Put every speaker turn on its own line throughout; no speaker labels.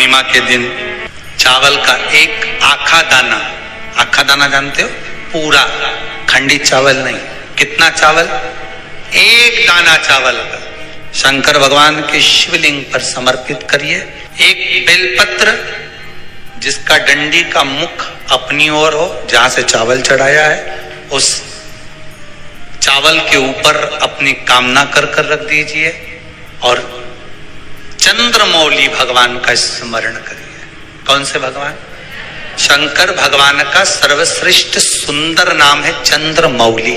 पूर्णिमा के दिन चावल का एक आखा दाना जानते हो, पूरा खंडित चावल नहीं, कितना चावल, एक दाना चावल का शंकर भगवान के शिवलिंग पर समर्पित करिए। एक बेलपत्र जिसका डंडी का मुख अपनी ओर हो, जहां से चावल चढ़ाया है, उस चावल के ऊपर अपनी कामना कर रख दीजिए और चंद्रमौली भगवान का स्मरण करिए। कौन से भगवान? शंकर भगवान का सर्वश्रेष्ठ सुंदर नाम है चंद्रमौली।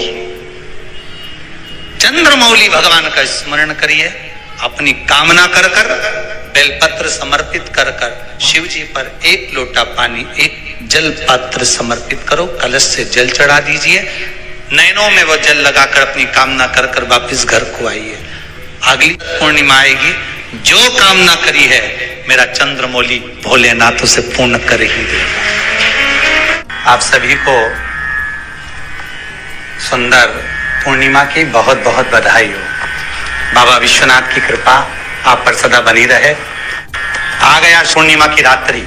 चंद्रमौली भगवान का स्मरण करिए, अपनी कामना कर बेलपत्र समर्पित कर शिव जी पर एक लोटा पानी, एक जल पात्र समर्पित करो, कलश से जल चढ़ा दीजिए, नैनों में वो जल लगाकर अपनी कामना कर वापिस घर को आइए। अगली पूर्णिमा आएगी, जो कामना करी है मेरा चंद्रमौली भोलेनाथ उसे पूर्ण कर ही देगा। आप सभी को सुंदर पूर्णिमा की बहुत बहुत बधाई हो। बाबा विश्वनाथ की कृपा आप पर सदा बनी रहे। आ गया पूर्णिमा की रात्रि,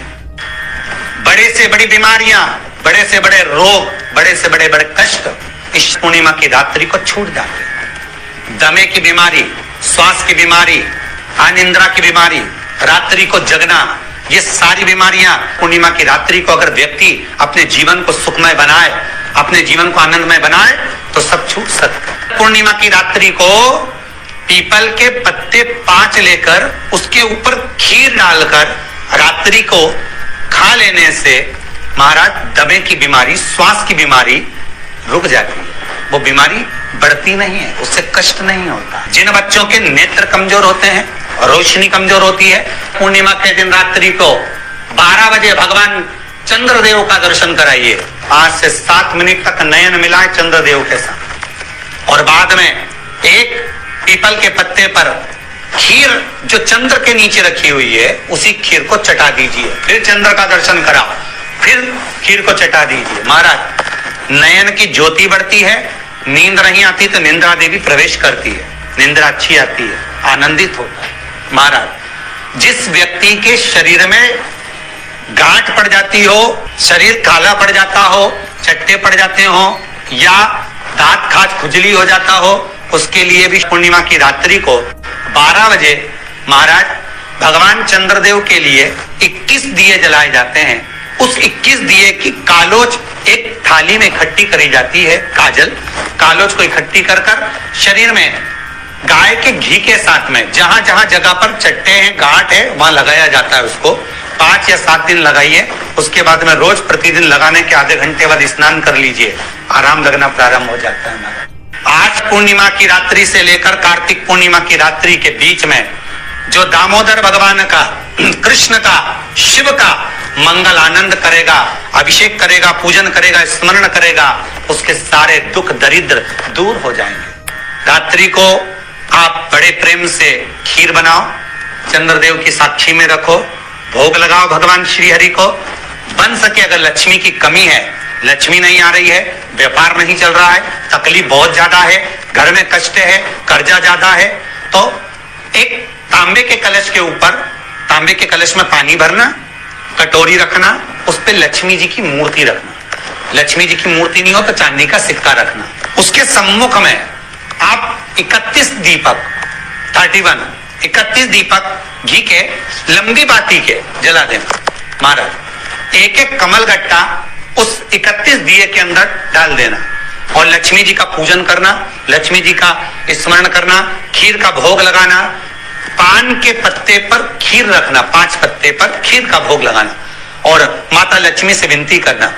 बड़े से बड़ी बीमारियां, बड़े से बड़े रोग, बड़े से बड़े कष्ट इस पूर्णिमा की रात्रि को छूट जाते। दमे की बीमारी, श्वास की बीमारी, अनिद्रा की बीमारी, रात्रि को जगना, ये सारी बीमारियां पूर्णिमा की रात्रि को अगर व्यक्ति अपने जीवन को सुखमय बनाए, अपने जीवन को आनंदमय बनाए तो सब छूट सकता है। पूर्णिमा की रात्रि को पीपल के पत्ते 5 लेकर उसके ऊपर खीर डालकर रात्रि को खा लेने से महाराज दमे की बीमारी, श्वास की बीमारी रुक जाती है। वो बीमारी बढ़ती नहीं है, उससे कष्ट नहीं होता। जिन बच्चों के नेत्र कमजोर होते हैं, रोशनी कमजोर होती है, पूर्णिमा के दिन रात्रि को 12 बजे भगवान चंद्रदेव का दर्शन कराइए। 5 से 7 मिनट तक नयन मिलाए चंद्रदेव के साथ और बाद में एक पीपल के पत्ते पर खीर जो चंद्र के नीचे रखी हुई है उसी खीर को चटा दीजिए। फिर चंद्र का दर्शन कराओ, फिर खीर को चटा दीजिए। महाराज नयन की ज्योति बढ़ती है, नींद नहीं आती तो निंद्रा देवी प्रवेश करती है, निंद्रा अच्छी आती है, आनंदित होता है। महाराज जिस व्यक्ति के शरीर में गांठ पड़ जाती हो, शरीर काला पड़ जाता हो, चट्टे पड़ जाते हो या दांत खाज खुजली हो जाता हो, उसके लिए भी पूर्णिमा की रात्रि को 12 बजे महाराज भगवान चंद्रदेव के लिए 21 दिए जलाए जाते हैं। उस 21 दिए की कालोज एक थाली में इकट्ठी करी जाती है, कालोज को इकट्ठी कर शरीर में गाय के घी के साथ में जहां जहां जगह पर चट्टे हैं, गांठ है, वहां लगाया जाता है। उसको 5 या 7 दिन लगाइए। उसके बाद में रोज प्रतिदिन लगाने के आधे घंटे बाद स्नान कर लीजिए, आराम लगना प्रारंभ हो जाता है। आज पूर्णिमा की रात्रि से लेकर कार्तिक पूर्णिमा की रात्रि के बीच में जो दामोदर भगवान का, कृष्ण का, शिव का मंगल आनंद करेगा, अभिषेक करेगा, पूजन करेगा, स्मरण करेगा, उसके सारे दुख दरिद्र दूर हो जाएंगे। रात्रि को आप बड़े प्रेम से खीर बनाओ, चंद्रदेव की साक्षी में रखो, भोग लगाओ भगवान श्री हरि को। बन सके अगर लक्ष्मी की कमी है, लक्ष्मी नहीं आ रही है, व्यापार नहीं चल रहा है, तकलीफ बहुत ज्यादा है, घर में कष्ट है, कर्जा ज्यादा है, तो एक तांबे के कलश के ऊपर, तांबे के कलश में पानी भरना, कटोरी रखना, उस पे लक्ष्मी जी की मूर्ति रखना। लक्ष्मी जी की मूर्ति नहीं हो तो चांदी का सिक्का रखना। उसके सम्मुख में आप 31 दीपक घी के लंबी बाती के जला देना। महाराज एक एक कमल गट्टा उस 31 दिए के अंदर डाल देना और लक्ष्मी जी का पूजन करना, लक्ष्मी जी का स्मरण करना, खीर का भोग लगाना, पान के पत्ते पर खीर रखना, 5 पत्ते पर खीर का भोग लगाना और माता लक्ष्मी से विनती करना।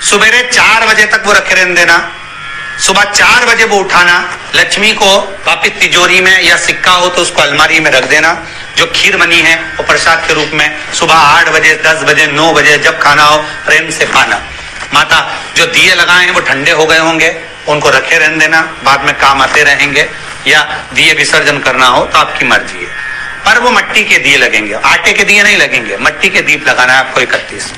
सुबह 4 बजे तक वो रखे रहने देना, सुबह 4 बजे वो उठाना, लक्ष्मी को वापिस तिजोरी में या सिक्का हो तो उसको अलमारी में रख देना। जो खीर बनी है वो प्रसाद के रूप में सुबह 8 बजे, 10 बजे, 9 बजे जब खाना हो प्रेम से खाना। माता जो दिए लगाए हैं वो ठंडे हो गए होंगे, उनको रखे रहने देना, बाद में काम आते रहेंगे, या दिए विसर्जन करना हो तो आपकी मर्जी है। पर वो मिट्टी के दिए लगेंगे, आटे के दिए नहीं लगेंगे, मिट्टी के दीप लगाना है आपको। 31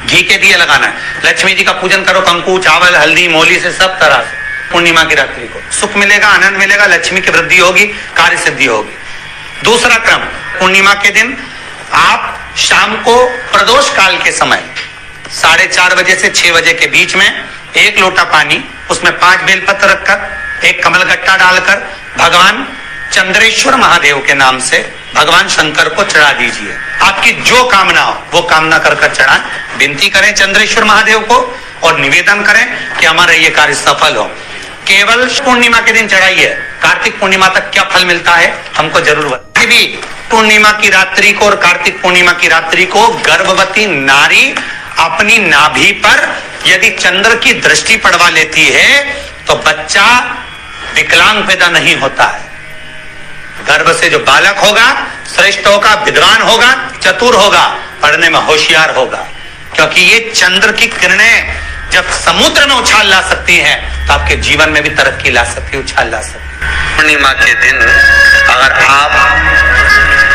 घी के दिए लगाना है। लक्ष्मी जी का पूजन करो, कंकु, चावल, हल्दी, मोली से सब तरह से। पूर्णिमा की रात्रि को सुख मिलेगा, आनंद मिलेगा, लक्ष्मी की वृद्धि होगी, कार्य सिद्धि होगी। दूसरा क्रम, पूर्णिमा के दिन आप शाम को प्रदोष काल के समय 4:30 बजे से 6 बजे के बीच में 1 लोटा पानी, उसमें 5 बेलपत्र रखकर, 1 कमलगट्टा डालकर भगवान चंद्रेश्वर महादेव के नाम से भगवान शंकर को चढ़ा दीजिए। आपकी जो कामना हो वो कामना कर चढ़ाएं, विनती करें चंद्रेश्वर महादेव को और निवेदन करें कि हमारा ये कार्य सफल हो। केवल पूर्णिमा के दिन चढ़ाइए, कार्तिक पूर्णिमा तक क्या फल मिलता है हमको जरूर बताइए। भी पूर्णिमा की रात्रि को और कार्तिक पूर्णिमा की रात्रि को गर्भवती नारी अपनी नाभि पर यदि चंद्र की दृष्टि पड़वा लेती है तो बच्चा विकलांग पैदा नहीं होता है। गर्भ से जो बालक होगा श्रेष्ठ होगा, विद्वान होगा, चतुर होगा, पढ़ने में होशियार होगा, क्योंकि ये चंद्र की किरणें जब समुद्र में उछाल ला सकती हैं तो आपके जीवन में भी तरक्की ला सकती है, उछाल ला सकती है। पूर्णिमा के दिन अगर आप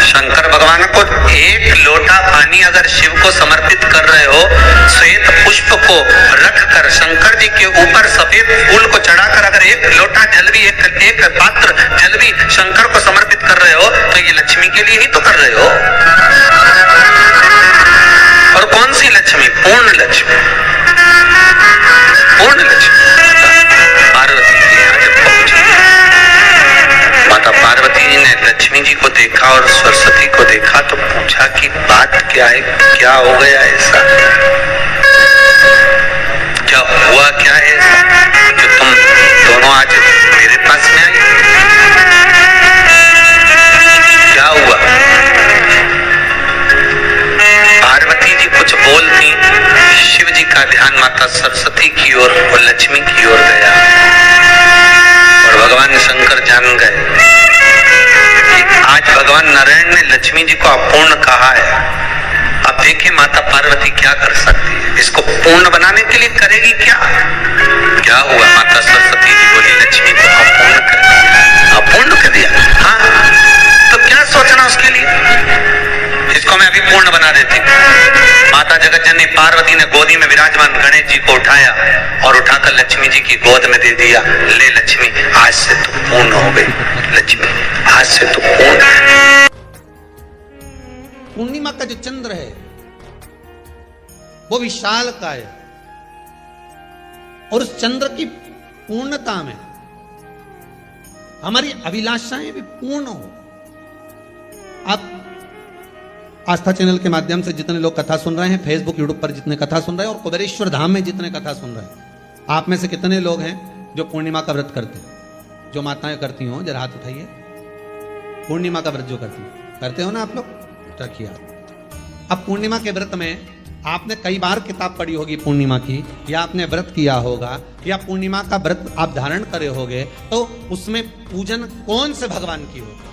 शंकर भगवान को 1 लोटा पानी अगर शिव को समर्पित कर रहे हो, श्वेत पुष्प को रखकर शंकर जी के ऊपर सफेद फूल को चढ़ाकर अगर 1 लोटा जल भी, एक पात्र जल भी शंकर को समर्पित कर रहे हो तो ये लक्ष्मी के लिए ही तो कर रहे हो। और कौन सी लक्ष्मी? पूर्ण लक्ष्मी। पूर्ण लक्ष्मी पार्वती जी यहाँ जब पहुंची, माता पार्वती जी ने लक्ष्मी जी को देखा और सरस्वती को देखा तो पूछा कि बात क्या है, क्या हो गया ऐसा, क्या हुआ, क्या है ऐसा जो तुम दोनों आज मेरे पास में आई, क्या हुआ? पार्वती जी कुछ बोलती, शिव जी का ध्यान माता सरस्वती की ओर और लक्ष्मी की ओर गया और भगवान शंकर जान गए कि आज भगवान नारायण ने लक्ष्मी जी को अपूर्ण कहा है। अब देखिए माता पार्वती क्या कर सकती है, इसको पूर्ण बनाने के लिए करेगी क्या? क्या हुआ? माता सरस्वती जी बोली लक्ष्मी को अपूर्ण कर दिया। अपूर्ण कर दिया? हाँ, तो क्या सोचना उसके लिए, इसको मैं अभी पूर्ण बना देती। माता जगत जननी पार्वती ने गोदी में विराजमान गणेश जी को उठाया और उठाकर लक्ष्मी जी की गोद में दे दिया। ले लक्ष्मी, आज से तू पूर्ण हो गई। लक्ष्मी, आज से तू पूर्ण।
पूर्णिमा का जो चंद्र है वो विशाल का है और उस चंद्र की पूर्णता में हमारी अभिलाषाएं भी पूर्ण हो। आप आस्था चैनल के माध्यम से जितने लोग कथा सुन रहे हैं, फेसबुक यूट्यूब पर जितने कथा सुन रहे हैं और कुबेरेश्वर धाम में जितने कथा सुन रहे हैं, आप में से कितने लोग हैं जो पूर्णिमा का व्रत करते हैं? जो माताएं करती हो जरा हाथ उठाइए। पूर्णिमा का व्रत जो करते हो ना आप लोग, रखिए आप। अब पूर्णिमा के व्रत में आपने कई बार किताब पढ़ी होगी पूर्णिमा की, या आपने व्रत किया होगा, या पूर्णिमा का व्रत आप धारण करे होगे, तो उसमें पूजन कौन से भगवान की होगी?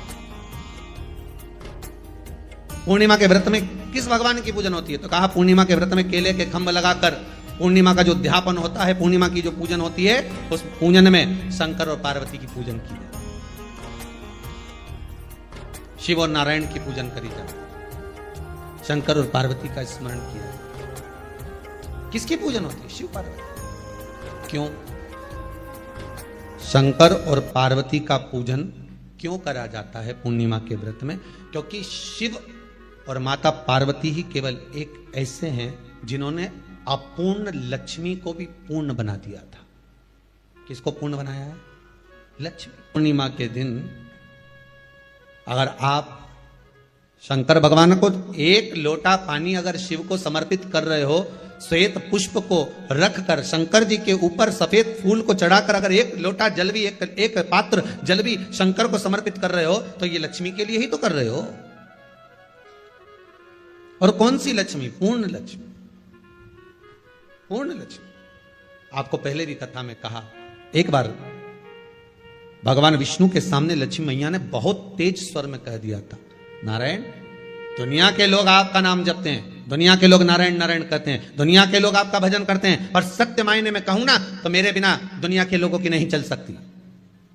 पूर्णिमा के व्रत में किस भगवान की पूजन होती है? तो कहा पूर्णिमा के व्रत में केले के खंभ लगाकर पूर्णिमा का जो अध्यापन होता है, पूर्णिमा की जो पूजन होती है, उस पूजन में शंकर और पार्वती की पूजन की जाए, शिव और नारायण की पूजन करी जाए, शंकर और पार्वती का स्मरण किया जाए। किसकी पूजन होती है? शिव पार्वती। क्यों शंकर और पार्वती का पूजन क्यों करा जाता है पूर्णिमा के व्रत में? क्योंकि शिव और माता पार्वती ही केवल एक ऐसे हैं जिन्होंने अपूर्ण लक्ष्मी को भी पूर्ण बना दिया था। किसको पूर्ण बनाया है? लक्ष्मी। पूर्णिमा के दिन अगर आप शंकर भगवान को 1 लोटा पानी अगर शिव को समर्पित कर रहे हो, श्वेत पुष्प को रखकर शंकर जी के ऊपर सफेद फूल को चढ़ाकर अगर 1 लोटा जल भी, एक पात्र जल भी शंकर को समर्पित कर रहे हो, तो ये लक्ष्मी के लिए ही तो कर रहे हो। और कौन सी लक्ष्मी? पूर्ण लक्ष्मी। पूर्ण लक्ष्मी। आपको पहले भी कथा में कहा, एक बार भगवान विष्णु के सामने लक्ष्मी मैया ने बहुत तेज स्वर में कह दिया था, नारायण, दुनिया के लोग आपका नाम जपते हैं, दुनिया के लोग नारायण नारायण कहते हैं, दुनिया के लोग आपका भजन करते हैं, पर सत्य मायने में कहूं ना तो मेरे बिना दुनिया के लोगों की नहीं चल सकती,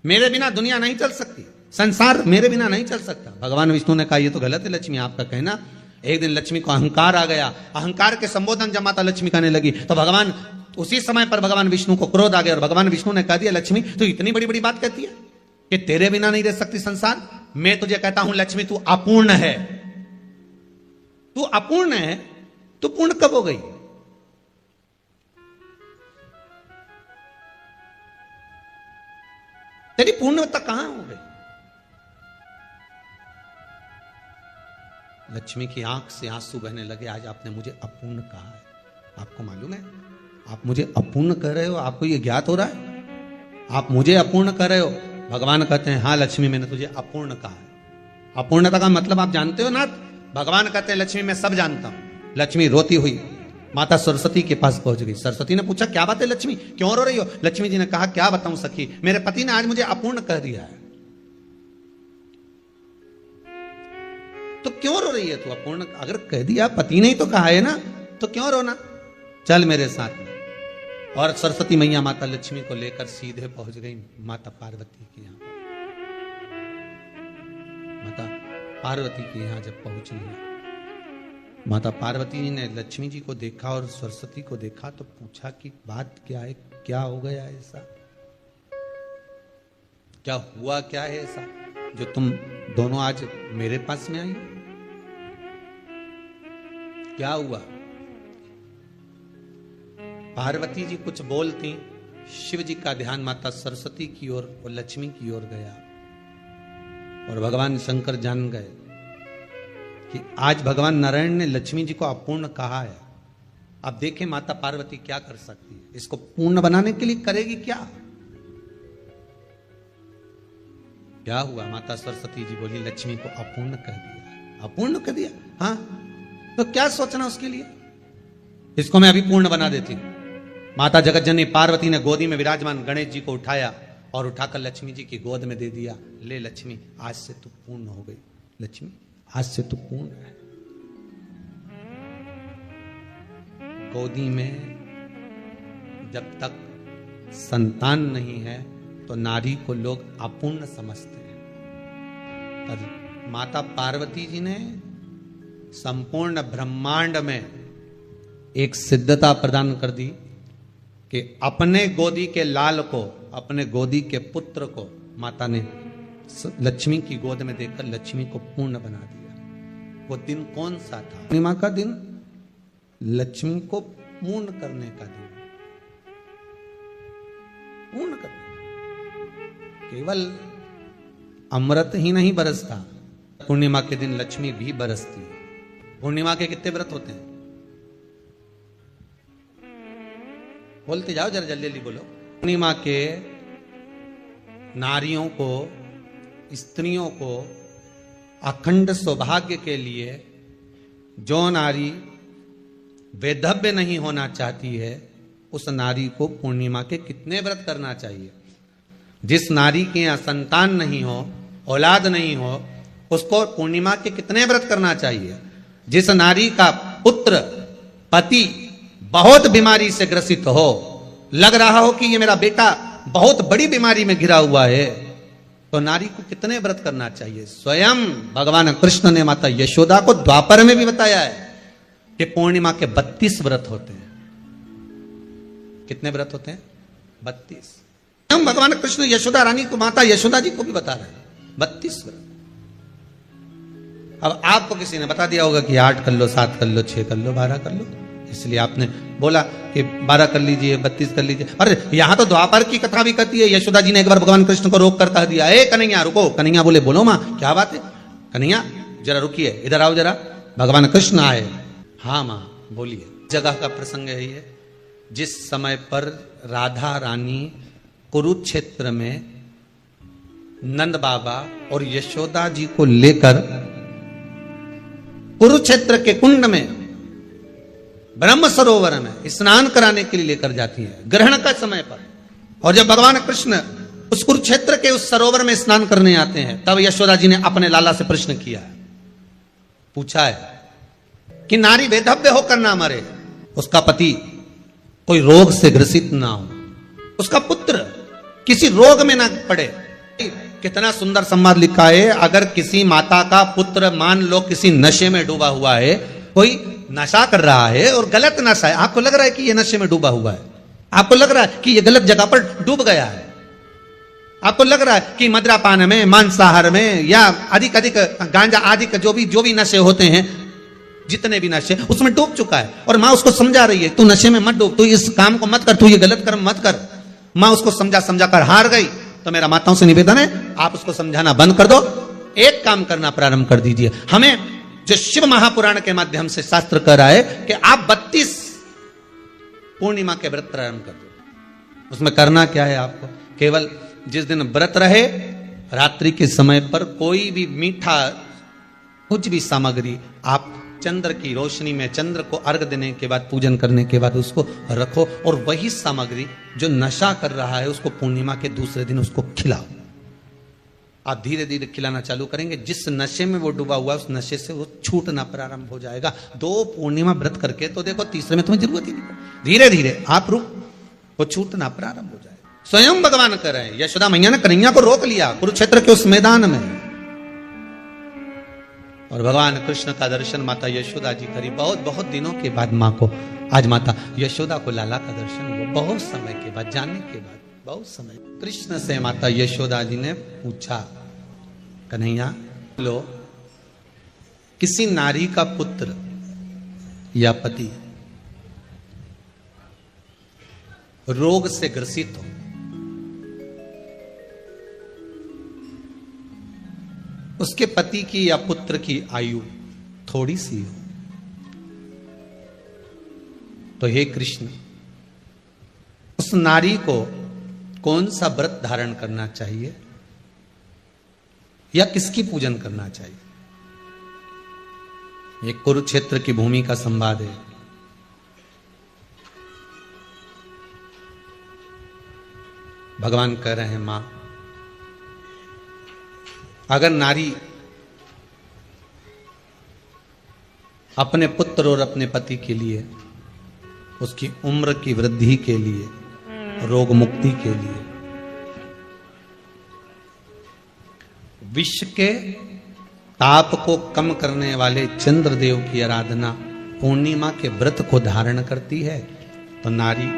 मेरे बिना दुनिया नहीं चल सकती, संसार मेरे बिना नहीं चल सकता। भगवान विष्णु ने कहा ये तो गलत है लक्ष्मी आपका कहना। एक दिन लक्ष्मी को अहंकार आ गया, अहंकार के संबोधन जब माता लक्ष्मी कहने लगी तो भगवान उसी समय पर भगवान विष्णु को क्रोध आ गया और भगवान विष्णु ने कह दिया, लक्ष्मी तू इतनी बड़ी बड़ी बात कहती है कि तेरे बिना नहीं रह सकती संसार। मैं तुझे कहता हूं लक्ष्मी तू अपूर्ण है, तू अपूर्ण है तो पूर्ण कब हो गई? तेरी पूर्णता कहां हो गई? लक्ष्मी की आंख से आंसू बहने लगे। आज आपने मुझे अपूर्ण कहा है। आपको मालूम है आप मुझे अपूर्ण कह रहे हो? आपको यह ज्ञात हो रहा है आप मुझे अपूर्ण कह रहे हो? भगवान कहते हैं हाँ लक्ष्मी मैंने तुझे अपूर्ण कहा है। अपूर्णता का मतलब आप जानते हो ना? भगवान कहते हैं लक्ष्मी मैं सब जानता हूं। लक्ष्मी रोती हुई माता सरस्वती के पास पहुंच गई। सरस्वती ने पूछा क्या बात है लक्ष्मी, क्यों रो रही हो? लक्ष्मी जी ने कहा क्या बताऊं सखी, मेरे पति ने आज मुझे अपूर्ण कह दिया है। तो क्यों रो रही है तू? अपूर्ण अगर कह दिया, पति ने ही तो कहा है ना, तो क्यों रोना? चल मेरे साथ में। और सरस्वती मैया माता लक्ष्मी को लेकर सीधे पहुंच गई माता पार्वती के यहां। माता पार्वती के यहां जब पहुंची है, माता पार्वती जी ने लक्ष्मी जी को देखा और सरस्वती को देखा तो पूछा कि बात क्या है, क्या हो गया ऐसा, क्या हुआ, क्या है ऐसा जो तुम दोनों आज मेरे पास में आई? क्या हुआ? पार्वती जी कुछ बोलती, शिव जी का ध्यान माता सरस्वती की ओर और लक्ष्मी की ओर गया और भगवान शंकर जान गए कि आज भगवान नारायण ने लक्ष्मी जी को अपूर्ण कहा है। अब देखें माता पार्वती क्या कर सकती है, इसको पूर्ण बनाने के लिए करेगी क्या? क्या हुआ? माता सरस्वती जी बोली लक्ष्मी को अपूर्ण कर दिया। अपूर्ण कर दिया? हाँ, तो क्या सोचना उसके लिए, इसको मैं अभी पूर्ण बना देती हूं। माता जगतजननी पार्वती ने गोदी में विराजमान गणेश जी को उठाया और उठाकर लक्ष्मी जी की गोद में दे दिया। ले लक्ष्मी, आज से तू पूर्ण हो गई। लक्ष्मी आज से तू पूर्ण है। गोदी में जब तक संतान नहीं है तो नारी को लोग अपूर्ण समझते हैं, पर माता पार्वती जी ने संपूर्ण ब्रह्मांड में एक सिद्धता प्रदान कर दी कि अपने गोदी के लाल को, अपने गोदी के पुत्र को माता ने लक्ष्मी की गोद में देकर लक्ष्मी को पूर्ण बना दिया। वो दिन कौन सा था? पूर्णिमा का दिन, लक्ष्मी को पूर्ण करने का दिन, पूर्ण करने का। केवल अमृत ही नहीं बरसता, पूर्णिमा के दिन लक्ष्मी भी बरसती है। पूर्णिमा के कितने व्रत होते हैं? बोलते जाओ जरा, जल्दी जल्दी बोलो। पूर्णिमा के नारियों को, स्त्रियों को अखंड सौभाग्य के लिए, जो नारी वैधव्य नहीं होना चाहती है उस नारी को पूर्णिमा के कितने व्रत करना चाहिए? जिस नारी के यहाँ संतान नहीं हो, औलाद नहीं हो, उसको पूर्णिमा के कितने व्रत करना चाहिए? जिस नारी का पुत्र, पति बहुत बीमारी से ग्रसित हो, लग रहा हो कि ये मेरा बेटा बहुत बड़ी बीमारी में घिरा हुआ है, तो नारी को कितने व्रत करना चाहिए? स्वयं भगवान कृष्ण ने माता यशोदा को द्वापर में भी बताया है कि पूर्णिमा के 32 व्रत होते हैं। कितने व्रत होते हैं? 32। हम भगवान कृष्ण यशोदा रानी को, माता यशोदा जी को भी बता रहे हैं 32 व्रत। अब आपको किसी ने बता दिया होगा कि 8 कर लो, 7 कर लो, 6 कर लो, 12 कर लो, इसलिए आपने बोला कि 12 कर लीजिए, 32 कर लीजिए। अरे यहां तो द्वापर की कथा भी कहती है। यशोदा जी ने एक बार भगवान कृष्ण को रोक कर कह दिया, ए कन्हैया रुको। कन्हैया बोले बोलो मां क्या बात है? कन्हैया जरा रुकिए, इधर आओ जरा। भगवान कृष्ण आए। हाँ मां बोलिए। जगह का प्रसंग है ये, जिस समय पर राधा रानी कुरुक्षेत्र में नंद बाबा और यशोदा जी को लेकर कुरुक्षेत्र के कुंड में, ब्रह्म सरोवर में स्नान कराने के लिए लेकर जाती है ग्रहण का समय पर। और जब भगवान कृष्ण उस कुरुक्षेत्र के उस सरोवर में स्नान करने आते हैं, तब यशोदा जी ने अपने लाला से प्रश्न किया है, पूछा है कि नारी वैधव्य होकर ना मरे, उसका पति कोई रोग से ग्रसित ना हो, उसका पुत्र किसी रोग में ना पड़े। कितना सुंदर संवाद लिखा है। अगर किसी माता का पुत्र मान लो किसी नशे में डूबा हुआ है, कोई नशा कर रहा है और गलत नशा है, आपको लग रहा है कि ये नशे में डूबा हुआ है, आपको लग रहा है कि ये गलत जगह पर डूब गया है, आपको लग रहा है कि मद्रापान में, मांसाहार में या अधिक गांजा आदि का जो भी नशे होते हैं, जितने भी नशे उसमें डूब चुका है। और माँ उसको समझा रही है, तू नशे में मत डूब, तू इस काम को मत कर, तू ये गलत कर्म मत कर। माँ उसको समझा कर हार गई। तो मेरा माताओं से निवेदन है, आप उसको समझाना बंद कर दो, एक काम करना प्रारंभ कर दीजिए। हमें जो शिव महापुराण के माध्यम से शास्त्र कह रहा है कि आप 32 पूर्णिमा के व्रत प्रारंभ कर दो। उसमें करना क्या है आपको, केवल जिस दिन व्रत रहे रात्रि के समय पर कोई भी मीठा कुछ भी सामग्री आप चंद्र की रोशनी में, चंद्र को अर्घ देने के बाद, पूजन करने के बाद उसको रखो, और वही सामग्री जो नशा कर रहा है उसको पूर्णिमा के दूसरे दिन उसको खिलाओ। आप धीरे धीरे खिलाना चालू करेंगे, जिस नशे में वो डूबा हुआ उस नशे से वो छूटना प्रारंभ हो जाएगा। 2 पूर्णिमा व्रत करके तो देखो, तीसरे में तुम्हें जरूरत ही नहीं, धीरे धीरे आप रुक, वो छूटना प्रारंभ हो जाएगा। स्वयं भगवान कर रहे हैं। यशोदा मैया ने कन्हैया को रोक लिया कुरुक्षेत्र के उस मैदान में, और भगवान कृष्ण का दर्शन माता यशोदा जी करी। बहुत बहुत दिनों के बाद माँ को, आज माता यशोदा को लाला का दर्शन हुआ, बहुत समय के बाद, जानने के बाद, बहुत समय। कृष्ण से माता यशोदा जी ने पूछा, कन्हैया लो, किसी नारी का पुत्र या पति रोग से ग्रसित हो, उसके पति की या पुत्र की आयु थोड़ी सी हो, तो हे कृष्ण, उस नारी को कौन सा व्रत धारण करना चाहिए या किसकी पूजन करना चाहिए? ये कुरुक्षेत्र की भूमि का संवाद है। भगवान कह रहे हैं, मां, अगर नारी अपने पुत्र और अपने पति के लिए, उसकी उम्र की वृद्धि के लिए, रोग मुक्ति के लिए, विश्व के ताप को कम करने वाले चंद्रदेव की आराधना पूर्णिमा के व्रत को धारण करती है, तो नारी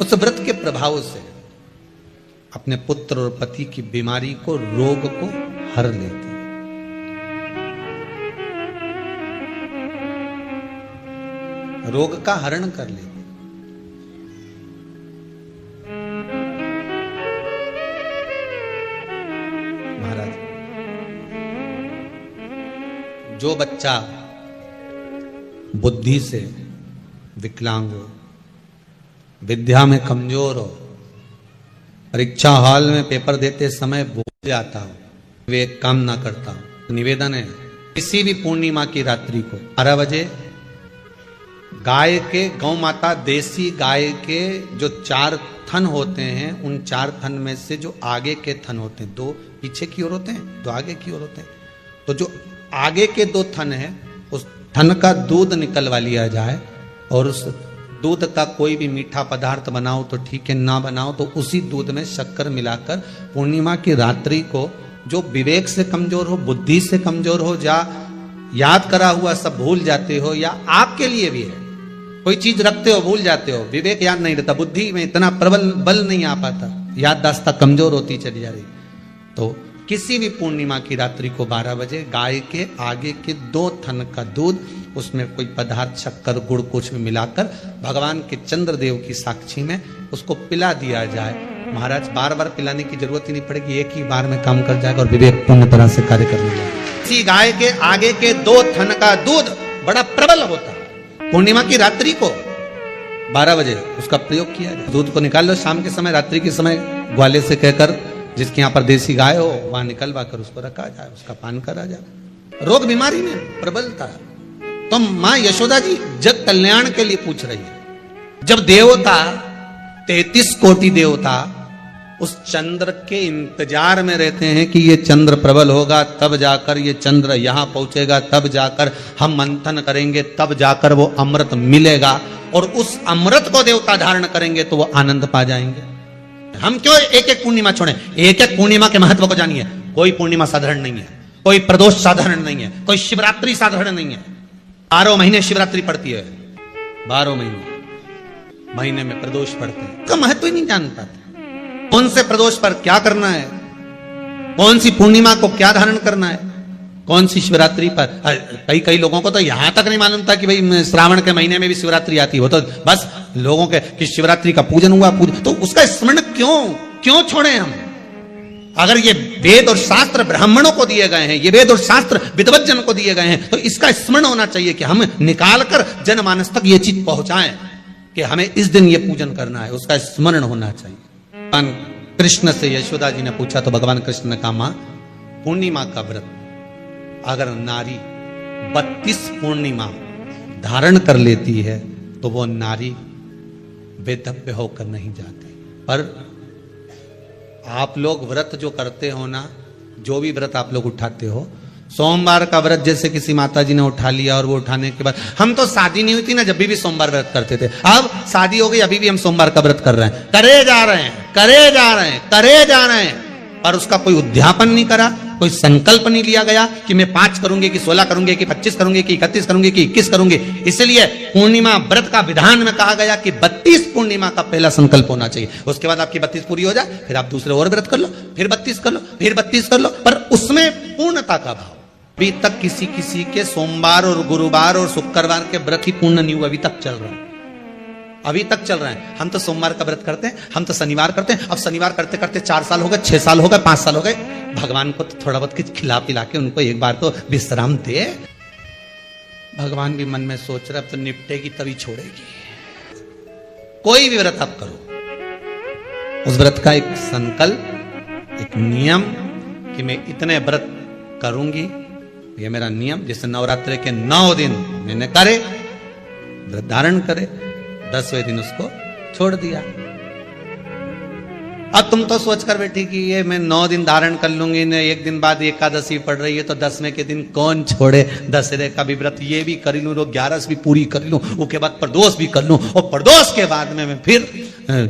उस व्रत के प्रभाव से अपने पुत्र और पति की बीमारी को, रोग को हर लेती है। रोग का हरण कर लेती। महाराज, जो बच्चा बुद्धि से विकलांग हो, विद्या में कमजोर हो, परीक्षा हॉल में पेपर देते समय भूल जाता हो, वे काम ना करता हो, तो निवेदन है किसी भी पूर्णिमा की रात्रि को 12 बजे गाय के, गौ माता देसी गाय के जो 4 थन होते हैं, उन 4 थन में से जो आगे के थन होते हैं, 2 पीछे की ओर होते हैं, 2 आगे की ओर होते हैं, तो जो आगे के 2 थन है उस थन का दूध निकलवा लिया जाए, और उस दूध का कोई भी मीठा पदार्थ बनाओ तो ठीक है, ना बनाओ तो उसी दूध में शक्कर मिलाकर पूर्णिमा की रात्रि को, जो विवेक से कमजोर हो, बुद्धि से कमजोर हो, या याद करा हुआ सब भूल जाते हो, या आपके लिए भी है कोई चीज रखते हो भूल जाते हो, विवेक याद नहीं रहता, बुद्धि में इतना प्रबल बल नहीं आ पाता, याददाश्त कमजोर होती चली जा रही, तो किसी भी पूर्णिमा की रात्रि को 12 बजे गाय के आगे के 2 थन का दूध, उसमें कोई पदार्थ, शक्कर, गुड़ कुछ भी मिलाकर भगवान के चंद्रदेव की साक्षी में उसको पिला दिया जाए। महाराज, बार बार पिलाने की जरूरत ही नहीं पड़ेगी, एक ही बार में काम कर जाएगा और विवेक पूर्ण तरह से कार्य करने लगेगा। इसी गाय के आगे के 2 थन का दूध बड़ा प्रबल होता है। पूर्णिमा की रात्रि को 12 बजे उसका प्रयोग किया जाए। दूध को निकाल लो शाम के समय, रात्रि के समय ग्वाले से कहकर, जिसके यहाँ पर देसी गाय हो वहां निकलवा कर उसको रखा जाए, उसका पान करा जाए। रोग बीमारी में प्रबलता, तो मां यशोदा जी जग कल्याण के लिए पूछ रही है। जब देवता 33 कोटि देवता उस चंद्र के इंतजार में रहते हैं कि ये चंद्र प्रबल होगा, तब जाकर ये चंद्र यहां पहुंचेगा, तब जाकर हम मंथन करेंगे, तब जाकर वो अमृत मिलेगा, और उस अमृत को देवता धारण करेंगे तो वो आनंद पा जाएंगे। हम क्यों एक एक पूर्णिमा छोड़ें? एक एक पूर्णिमा के महत्व को जानिए। कोई पूर्णिमा साधारण नहीं है, कोई प्रदोष साधारण नहीं है, कोई शिवरात्रि साधारण नहीं है। 12 महीने शिवरात्रि पड़ती है, 12 महीने में प्रदोष पड़ते हैं, का महत्व ही नहीं जान पाते। कौन से प्रदोष पर क्या करना है, कौन सी पूर्णिमा को क्या धारण करना है, कौन सी शिवरात्रि पर? कई कई लोगों को तो यहां तक नहीं मालूम था कि भाई श्रावण के महीने में भी शिवरात्रि आती है। वो तो बस लोगों के कि शिवरात्रि का पूजन हुआ, तो उसका स्मरण क्यों छोड़े हम? अगर ये वेद और शास्त्र ब्राह्मणों को दिए गए हैं, ये वेद और शास्त्र विद्वत जन को दिए गए हैं, तो इसका स्मरण होना चाहिए कि हम निकाल कर जनमानस तक ये चीज पहुंचाएं कि हमें इस दिन ये पूजन करना है, उसका स्मरण होना चाहिए। भगवान कृष्ण से यशोदा जी ने पूछा तो भगवान कृष्ण ने कहा, मां पूर्णिमा का व्रत अगर नारी 32 पूर्णिमा धारण कर लेती है तो वो नारी वेदव्य होकर नहीं जाती। पर आप लोग व्रत जो करते हो ना, जो भी व्रत आप लोग उठाते हो, सोमवार का व्रत जैसे किसी माता जी ने उठा लिया और वो उठाने के बाद, हम तो शादी नहीं हुई थी ना जब भी सोमवार व्रत करते थे, अब शादी हो गई अभी भी हम सोमवार का व्रत कर रहे हैं, करे जा रहे हैं, पर उसका कोई उद्यापन नहीं करा, कोई संकल्प नहीं लिया गया कि मैं 5 करूंगी कि 16 करूंगी कि 25 करूंगी कि 31 करूंगी कि 21 करूंगी। इसलिए पूर्णिमा व्रत का विधान में कहा गया कि 32 पूर्णिमा का पहला संकल्प होना चाहिए। उसके बाद आपकी 32 पूरी हो जाए, फिर आप दूसरे और व्रत कर लो, फिर 32 कर लो, फिर 32 कर लो, पर उसमें पूर्णता का भाव। अभी तक किसी के सोमवार और गुरुवार और शुक्रवार के व्रत ही पूर्ण नहीं हुआ, अभी तक चल रहा है, अभी तक चल रहा है। हम तो सोमवार का व्रत करते हैं, हम तो शनिवार करते हैं, अब शनिवार करते करते 4 साल हो गए, 6 साल हो गए, 5 साल हो गए। भगवान को तो थोड़ा बहुत कुछ खिला पिला के उनको एक बार तो विश्राम दे। भगवान भी मन में सोच रहा, अब तो निपटेगी तभी छोड़ेगी। कोई भी व्रत आप करो, उस व्रत का एक संकल्प, एक नियम कि मैं इतने व्रत करूंगी, ये मेरा नियम। जैसे नवरात्रि के 9 दिन मैंने करे, व्रत धारण करे, 10वें दिन उसको छोड़ दिया। अब तुम तो सोच कर बैठी कि ये मैं 9 दिन धारण कर लूंगी न, एक दिन बाद एकादशी पड़ रही है तो 10वें के दिन कौन छोड़े, दशहरे का भी व्रत ये भी कर लूं, 11 भी पूरी कर लूं, उसके बाद प्रदोष भी कर लूं, और प्रदोष के बाद में मैं फिर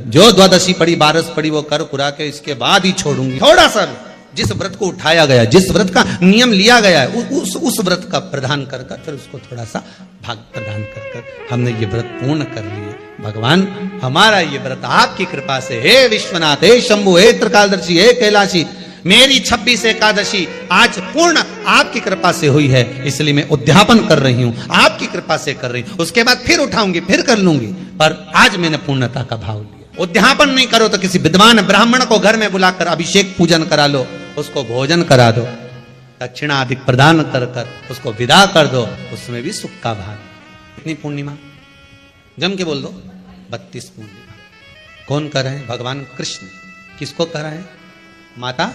जो द्वादशी पड़ी 12 पड़ी वो कर पुरा के इसके बाद ही छोड़ूंगी। थोड़ा सा जिस व्रत को उठाया गया, जिस व्रत का नियम लिया गया है, उस व्रत का प्रदान कर फिर उसको थोड़ा सा भाग प्रदान कर हमने ये व्रत पूर्ण कर लिए। भगवान हमारा ये व्रत आपकी कृपा से, हे विश्वनाथ, हे शंभु, हे त्रिकालदर्शी, हे कैलाशी, मेरी 26 एकादशी आज पूर्ण आपकी कृपा से हुई है, इसलिए मैं उद्यापन कर रही हूं, आपकी कृपा से कर रही हूं। उसके बाद फिर उठाऊंगी, फिर कर लूंगी, पर आज मैंने पूर्णता का भाव लिया। उद्यापन नहीं करो तो किसी विद्वान ब्राह्मण को घर में बुलाकर अभिषेक पूजन करा लो, उसको भोजन करा दो, दक्षिणा अधिक प्रदान कर उसको विदा कर दो, उसमें भी सुख का भाग। इतनी पूर्णिमा जम के बोल दो, 32 पूर्णिमा। कौन कर रहे हैं? भगवान कृष्ण। किसको कर रहे हैं? माता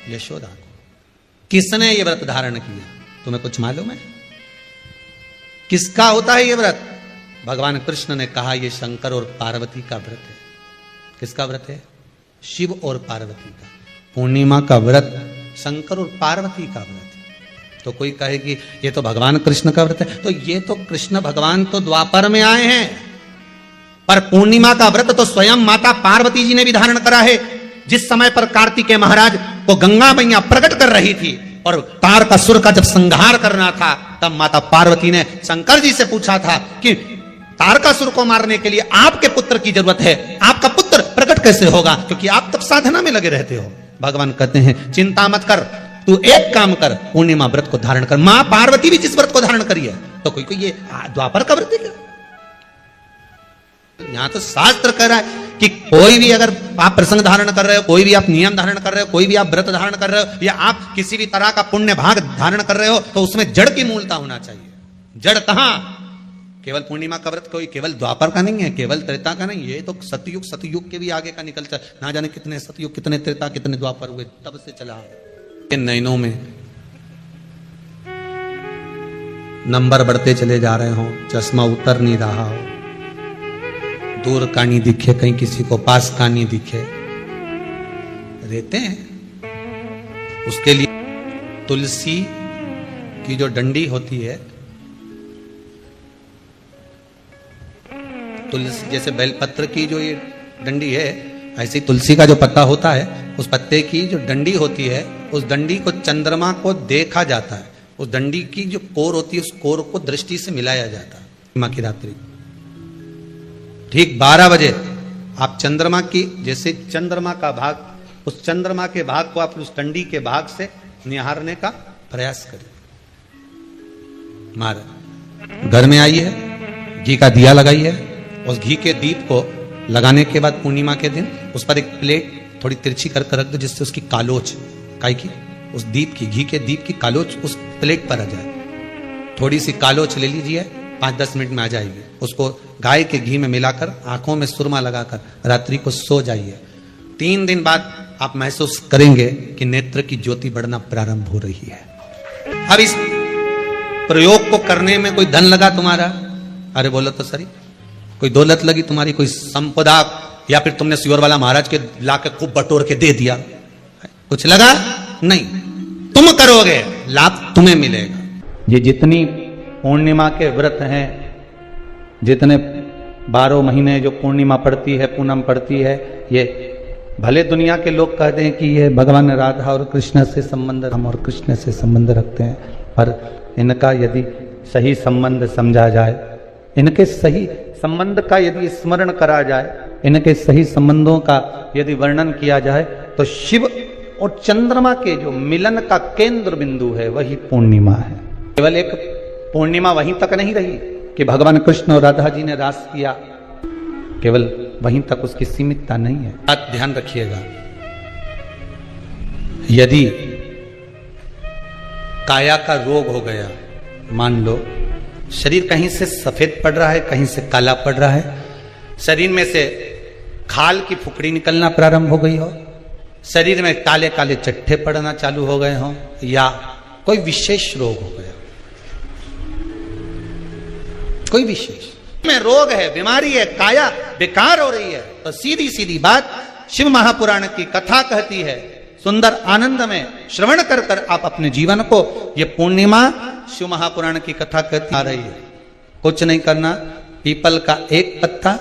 यशोदा को। किसने ये व्रत धारण किया? तुम्हें कुछ मालूम है किसका होता है ये व्रत? भगवान कृष्ण ने कहा ये शंकर और पार्वती का व्रत है। किसका व्रत है? शिव और पार्वती का। पूर्णिमा का व्रत शंकर और पार्वती का व्रत है। तो कोई कहे कि ये तो भगवान कृष्ण का व्रत है, तो ये तो कृष्ण भगवान तो द्वापर में आए हैं, पर पूर्णिमा का व्रत तो स्वयं माता पार्वती जी ने भी धारण करा है। जिस समय पर कार्तिकेय महाराज को गंगा मैया प्रकट कर रही थी और तारकासुर का जब संहार करना था, तब माता पार्वती ने शंकर जी से पूछा था कि तारकासुर को मारने के लिए आपके पुत्र की जरूरत है, आपका पुत्र प्रकट कैसे होगा, क्योंकि आप तब साधना में लगे रहते हो। भगवान कहते हैं चिंता मत कर, तू एक काम कर, पूर्णिमा व्रत को धारण कर। मां पार्वती भी जिस व्रत को धारण करी है, तो कोई ये द्वापर का व्रत है क्या? यहां तो शास्त्र कह रहा है कि कोई भी अगर आप प्रसंग धारण कर रहे हो, कोई भी आप नियम धारण कर रहे हो, कोई भी आप व्रत धारण कर रहे हो, या आप किसी भी तरह का पुण्य भाग धारण कर रहे हो, तो उसमें जड़ की मूलता होना चाहिए। जड़ कहां? केवल पूर्णिमा का व्रत कोई केवल द्वापर का नहीं है, केवल त्रेता का नहीं, ये तो सतयुग के भी आगे का निकलता है। ना जाने कितने सतयुग, कितने त्रेता, कितने द्वापर हुए, तब से चला। नैनों में नंबर बढ़ते चले जा रहे हो, चश्मा उतर नहीं रहा हो, दूर का नहीं दिखे, कहीं किसी को पास का नहीं दिखे, रहते हैं। उसके लिए तुलसी की जो डंडी होती है, तुलसी जैसे बेलपत्र की जो ये डंडी है, ऐसे तुलसी का जो पत्ता होता है, उस पत्ते की जो डंडी होती है, उस डंडी को चंद्रमा को देखा जाता है। उस डंडी की जो कोर होती है, उस कोर को दृष्टि से मिलाया जाता है। माँ की रात्रि ठीक 12 बजे आप चंद्रमा की, जैसे चंद्रमा का भाग, उस चंद्रमा के भाग को आप उस डंडी के भाग से निहारने का प्रयास करें। महाराज घर में आई है, घी का दिया लगाई है, उस घी के दीप को लगाने के बाद पूर्णिमा के दिन उस पर एक प्लेट थोड़ी तिरछी कर रख दो, जिससे उसकी कालोच काई की उस दीप की, घी के दीप की कालोच उस प्लेट पर आ जाए। थोड़ी सी कालोच ले लीजिए, 5-10 मिनट में आ जाएगी। उसको गाय के घी में मिलाकर आंखों में सुरमा लगाकर रात्रि को सो जाइए। 3 दिन बाद आप महसूस करेंगे कि नेत्र की ज्योति बढ़ना प्रारंभ हो रही है। अब इस प्रयोग को करने में कोई धन लगा तुम्हारा? अरे बोलो तो सही, कोई दौलत लगी तुम्हारी, कोई संपदा, या फिर तुमने सियोर वाला महाराज के लाके खूब बटोर के दे दिया, कुछ लगा नहीं। तुम करोगे, लाभ तुम्हें मिलेगा। ये जितनी पूर्णिमा के व्रत हैं, जितने 12 महीने जो पूर्णिमा पड़ती है, पूनम पड़ती है, ये भले दुनिया के लोग कहते हैं कि ये भगवान राधा और कृष्ण से संबंध, हम और कृष्ण से संबंध रखते हैं, पर इनका यदि सही संबंध समझा जाए, इनके सही संबंध का यदि स्मरण करा जाए, इनके सही संबंधों का यदि वर्णन किया जाए, तो शिव और चंद्रमा के जो मिलन का केंद्र बिंदु है वही पूर्णिमा है। केवल एक पूर्णिमा वहीं तक नहीं रही कि भगवान कृष्ण और राधा जी ने रास किया, केवल वहीं तक उसकी सीमितता नहीं है। बात ध्यान रखिएगा, यदि काया का रोग हो गया, मान लो शरीर कहीं से सफेद पड़ रहा है, कहीं से काला पड़ रहा है, शरीर में से खाल की फुकड़ी निकलना प्रारंभ हो गई हो, शरीर में काले काले चट्टे पड़ना चालू हो गए हो, या कोई विशेष रोग हो गया, कोई विशेष में रोग है, बीमारी है, काया बेकार हो रही है, तो सीधी सीधी बात शिव महापुराण की कथा कहती है, सुंदर आनंद में श्रवण कर कर आप अपने जीवन को, ये पूर्णिमा शिव महापुराण की कथा कहती आ रही है। कुछ नहीं करना, पीपल का एक पत्ता,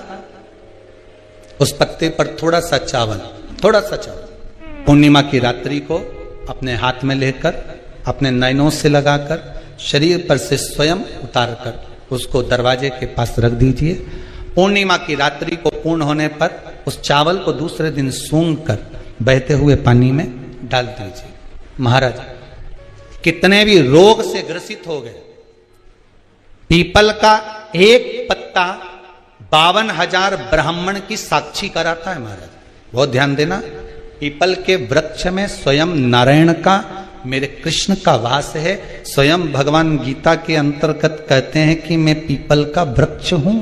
उस पत्ते पर थोड़ा सा चावल, पूर्णिमा की रात्रि को अपने हाथ में लेकर, अपने नयनों से लगाकर, शरीर पर से स्वयं उतार कर उसको दरवाजे के पास रख दीजिए। पूर्णिमा की रात्रि को पूर्ण होने पर उस चावल को दूसरे दिन सूंघ कर बहते हुए पानी में डाल दीजिए। महाराज कितने भी रोग से ग्रसित हो गए, पीपल का एक पत्ता 52,000 ब्राह्मण की साक्षी कराता है। महाराज बहुत ध्यान देना, पीपल के वृक्ष में स्वयं नारायण का, मेरे कृष्ण का वास है। स्वयं भगवान गीता के अंतर्गत कहते हैं कि मैं पीपल का वृक्ष हूं,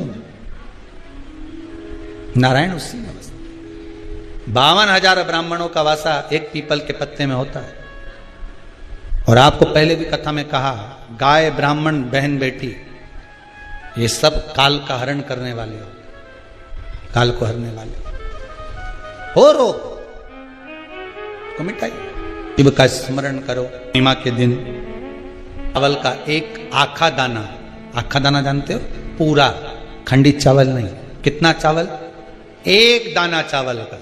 नारायण उसी में बसते। 52,000 ब्राह्मणों का वासा एक पीपल के पत्ते में होता है। और आपको पहले भी कथा में कहा, गाय, ब्राह्मण, बहन, बेटी, ये सब काल का हरण करने वाले हो, काल को हरने वाले हो। रोग को मिटाइए, शिव का स्मरण करो। पूर्णिमा के दिन चावल का एक आखा दाना जानते हो, पूरा खंडित चावल नहीं, कितना चावल, एक दाना चावल का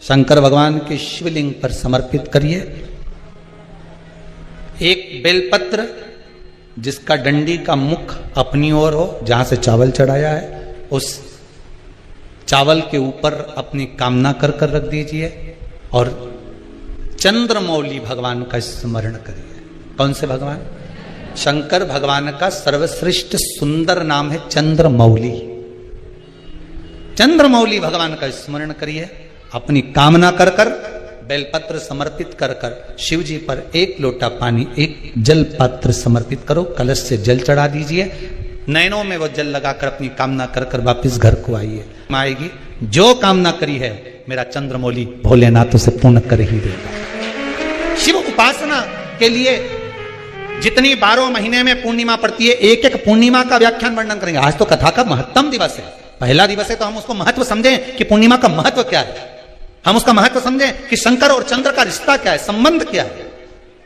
शंकर भगवान के शिवलिंग पर समर्पित करिए। एक बेलपत्र जिसका डंडी का मुख अपनी ओर हो, जहां से चावल चढ़ाया है, उस चावल के ऊपर अपनी कामना कर कर रख दीजिए और चंद्रमौली भगवान का स्मरण करिए। कौन से भगवान? शंकर भगवान का सर्वश्रेष्ठ सुंदर नाम है चंद्रमौली। चंद्रमौली भगवान का स्मरण करिए, अपनी कामना कर कर बेलपत्र समर्पित कर कर शिव जी पर एक लोटा पानी, एक जल पात्र समर्पित करो, कलश से जल चढ़ा दीजिए, नयनों में वो जल लगाकर अपनी कामना कर कर वापिस घर को आइए। आएगी जो कामना करी है मेरा चंद्रमौली भोलेनाथ उसे पूर्ण कर ही देगा। शिव उपासना के लिए जितनी 12 महीने में पूर्णिमा पड़ती है, एक एक पूर्णिमा का व्याख्यान वर्णन करेंगे। आज तो कथा का महत्तम दिवस है, पहला दिवस है, तो हम उसको महत्व समझें कि पूर्णिमा का महत्व क्या है, हम उसका महत्व समझें कि शंकर और चंद्र का रिश्ता क्या है, संबंध क्या है।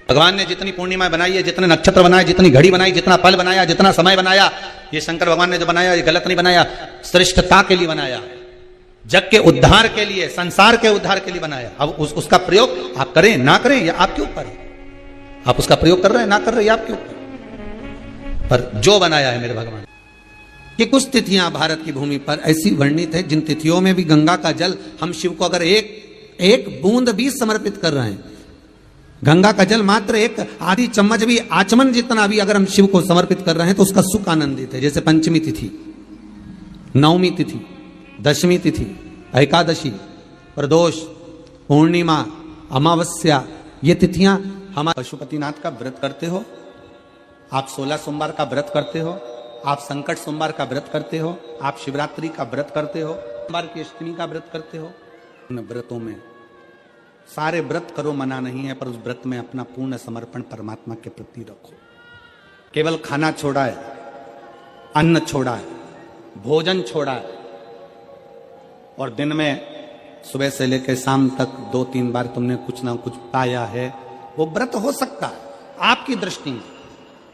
भगवान ने जितनी पूर्णिमा बनाई है, जितने नक्षत्र बनाए, जितनी घड़ी बनाई, जितना पल बनाया, जितना समय बनाया, ये शंकर भगवान ने जो बनाया ये गलत नहीं बनाया, श्रेष्ठता के लिए बनाया, जग के उद्धार के लिए, संसार के उद्धार के लिए बनाया। अब उसका प्रयोग आप करें ना करें ये आपके ऊपर है, आप उसका प्रयोग कर रहे हैं ना कर रहे हैं आपके ऊपर, पर जो बनाया है मेरे भगवान। ये कुछ तिथियां भारत की भूमि पर ऐसी वर्णित है जिन तिथियों में भी गंगा का जल हम शिव को अगर एक बूंद भी समर्पित कर रहे हैं गंगा का जल मात्र एक आधी चम्मच भी, आचमन जितना भी अगर हम शिव को समर्पित कर रहे हैं तो उसका सुख आनंदित है। जैसे पंचमी तिथि, नवमी तिथि, दशमी तिथि, एकादशी, प्रदोष, पूर्णिमा, अमावस्या, ये तिथियां हमारे पशुपतिनाथ का व्रत करते हो, आप 16 सोमवार का व्रत करते हो, आप संकट सोमवार का व्रत करते हो, आप शिवरात्रि का व्रत करते हो, सोमवार की अष्टमी का व्रत करते हो। उन व्रतों में सारे व्रत करो, मना नहीं है, पर उस व्रत में अपना पूर्ण समर्पण परमात्मा के प्रति रखो। केवल खाना छोड़ा है, अन्न छोड़ा है, भोजन छोड़ा है, और दिन में सुबह से लेकर शाम तक 2-3 बार तुमने कुछ ना कुछ पाया है, वो व्रत हो सकता है आपकी दृष्टि में,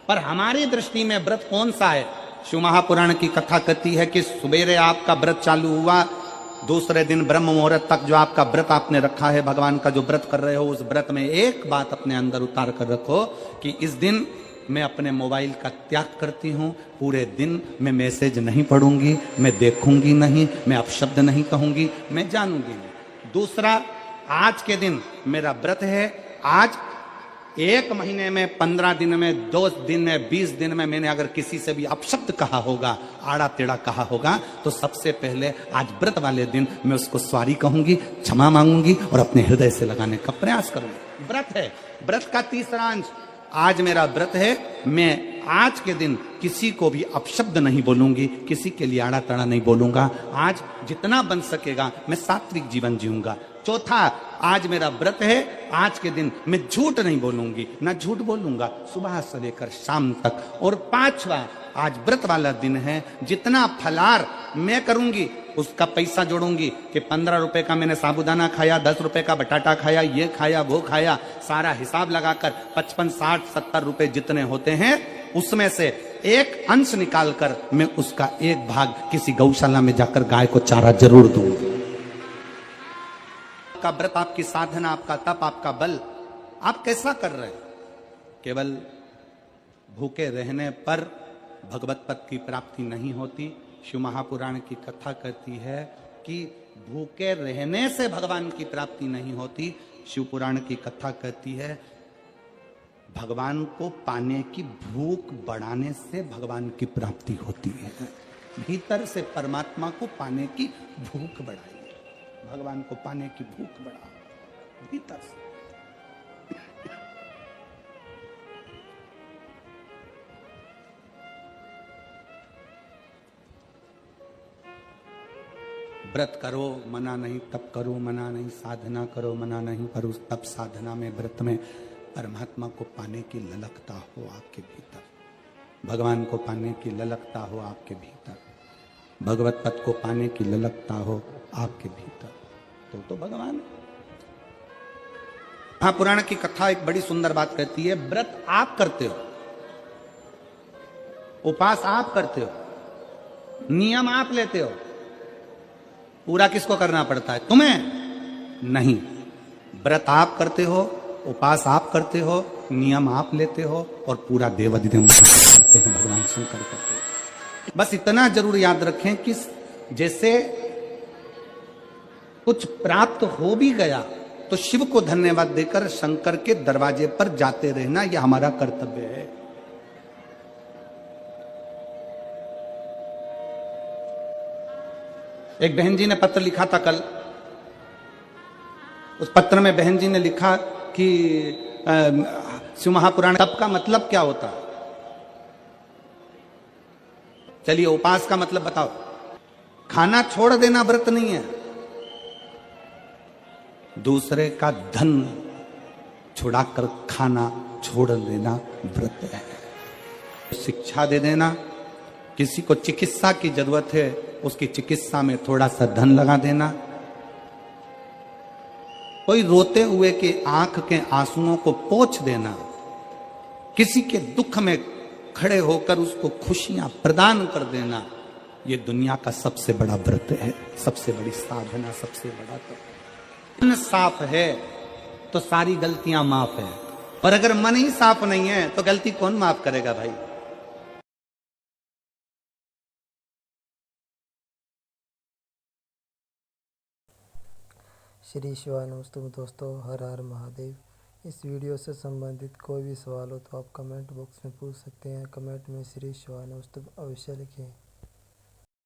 पर हमारी दृष्टि में व्रत कौन सा है? शिव महापुराण की कथा कहती है कि सुबेरे आपका व्रत चालू हुआ, दूसरे दिन ब्रह्म मुहूर्त तक जो आपका व्रत आपने रखा है, भगवान का जो व्रत कर रहे हो, उस व्रत में एक बात अपने अंदर उतार कर रखो कि इस दिन मैं अपने मोबाइल का त्याग करती हूं, पूरे दिन मैं मैसेज नहीं पढ़ूंगी, मैं देखूंगी नहीं, मैं अपशब्द नहीं कहूंगी, मैं जानूंगी नहीं। दूसरा, आज के दिन मेरा व्रत है, आज 1 महीने में, 15 दिन में, 2 दिन में, 20 दिन में मैंने अगर किसी से भी अपशब्द कहा होगा, आड़ा टेढ़ा कहा होगा, तो सबसे पहले आज व्रत वाले दिन मैं उसको सॉरी कहूंगी, क्षमा मांगूंगी और अपने हृदय से लगाने का प्रयास करूंगी। व्रत है। व्रत का तीसरा अंश, आज मेरा व्रत है, मैं आज के दिन किसी को भी अपशब्द नहीं बोलूंगी, किसी के लिए आड़ा तड़ा नहीं बोलूंगा, आज जितना बन सकेगा मैं सात्विक जीवन जीऊंगा। चौथा, आज मेरा व्रत है, आज के दिन मैं झूठ नहीं बोलूंगी, ना झूठ बोलूंगा सुबह से लेकर शाम तक। और 5वां, आज व्रत वाला दिन है, जितना फलार मैं करूंगी उसका पैसा जोड़ूंगी कि 15 रुपए का मैंने साबुदाना खाया, 10 रुपए का बटाटा खाया, ये खाया, वो खाया, सारा हिसाब लगाकर 55, 60, 70 रुपए जितने होते हैं उसमें से एक अंश निकालकर मैं उसका एक भाग किसी गौशाला में जाकर गाय को चारा जरूर दूंगी। आपका व्रत, आपकी साधना, आपका तप, आपका बल, आप कैसा कर रहे हैं? केवल भूखे रहने पर भगवत पद की प्राप्ति नहीं होती। शिव महापुराण की कथा कहती है कि भूखे रहने से भगवान की प्राप्ति नहीं होती। शिव पुराण की कथा कहती है भगवान को पाने की भूख बढ़ाने से भगवान की प्राप्ति होती है। भीतर से परमात्मा को पाने की भूख बढ़ाइए, भगवान को पाने की भूख बढ़ाओ भीतर से। व्रत करो मना नहीं, तप करो मना नहीं, साधना करो मना नहीं, पर उस तप साधना में, व्रत में परमात्मा को पाने की ललकता हो आपके भीतर, भगवान को पाने की ललकता हो आपके भीतर, भगवत पद को पाने की ललकता हो आपके भीतर, तो भगवान है। महापुराण की कथा एक बड़ी सुंदर बात कहती है, व्रत आप करते हो, उपास आप करते हो, नियम आप लेते हो, पूरा किसको करना पड़ता है? तुम्हें नहीं। व्रत आप करते हो, उपास आप करते हो, नियम आप लेते हो, और पूरा देवाधिदेव करते हैं, भगवान शंकर करते हैं। बस इतना जरूर याद रखें कि जैसे कुछ प्राप्त हो भी गया तो शिव को धन्यवाद देकर शंकर के दरवाजे पर जाते रहना, यह हमारा कर्तव्य है। एक बहन जी ने पत्र लिखा था कल, उस पत्र में बहन जी ने लिखा कि शिव महापुराण तप का मतलब क्या होता है? चलिए उपास का मतलब बताओ। खाना छोड़ देना व्रत नहीं है, दूसरे का धन छुड़ाकर खाना छोड़ देना व्रत है। शिक्षा दे देना, किसी को चिकित्सा की जरूरत है उसकी चिकित्सा में थोड़ा सा धन लगा देना, कोई रोते हुए के आंख के आंसुओं को पोंछ देना, किसी के दुख में खड़े होकर उसको खुशियां प्रदान कर देना, ये दुनिया का सबसे बड़ा व्रत है, सबसे बड़ी साधना, सबसे बड़ा तप। मन साफ है तो सारी गलतियां माफ है, और अगर मन ही साफ नहीं है तो गलती कौन माफ करेगा भाई?
श्री शिवानमस्तु दोस्तों, हर हर महादेव। इस वीडियो से संबंधित कोई भी सवाल हो तो आप कमेंट बॉक्स में पूछ सकते हैं। कमेंट में श्री शिवानोस्तुभ्यम् अवश्य लिखें।